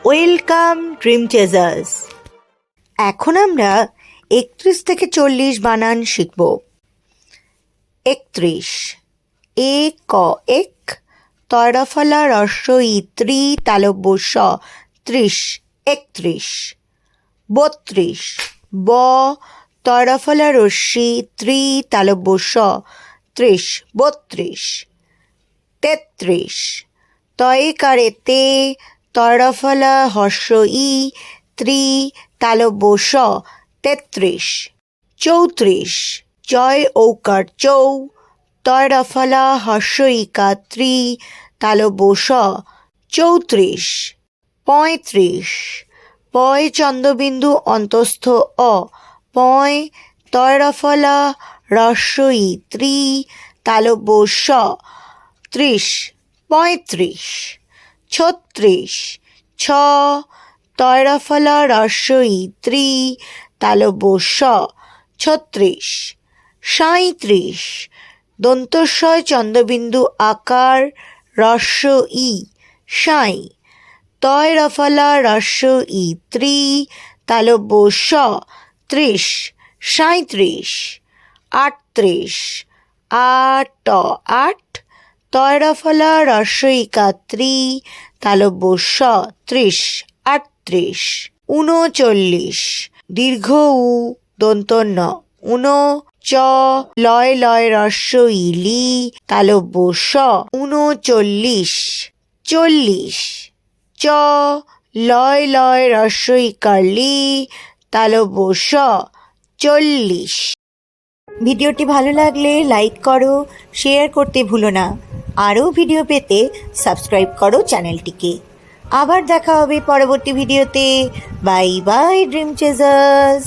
Welcome dream চেজার্স। এখন আমরা 31 থেকে 40 বানান শিখব। 31 এ ক এক তয়রফলা রস্য ই ত্রি তালব্য স 30 31। 32 ব তয়রফলা রস্যি ত্রি তালব্য স 30 32। 33 তয়কারে তে তয়রফলা হস্য ই ত্রি তালব্য স 33। 34 জয় ঔকার চৌ তয়রফলা হস্য ইকা ত্রি তালব্য স 34। 35 পয় চন্দ্রবিন্দু অন্তস্থ অ পয় তয়রফলা হস্য ই ত্রি তালব্য স 30 35। 36 ছ তয়রফলা হস্য ই ত্রি তালব্য স 36। 37 দন্তস্বয় চন্দ্রবিন্দু আকার হস্য ই সাই তয়রফলা হস্য ই ত্রি তালব্য স 30 37। 38 আট আট তয়রফলা হস্য ইকা ত্রি তালব্য স 30 38। 39 দীর্ঘ উ দন্ত ন উন চ লয় লয় হস্য ই লি তালব্য স 39 40 চ লয় লয় হস্য ইকার লি তালব্য স 40। ভিডিওটি ভালো লাগলে লাইক করো, শেয়ার করতে ভুলো না। আরও ভিডিও পেতে সাবস্ক্রাইব করো চ্যানেলটিকে। আবার দেখা হবে পরবর্তী ভিডিওতে। Bye bye dream চেজার্স।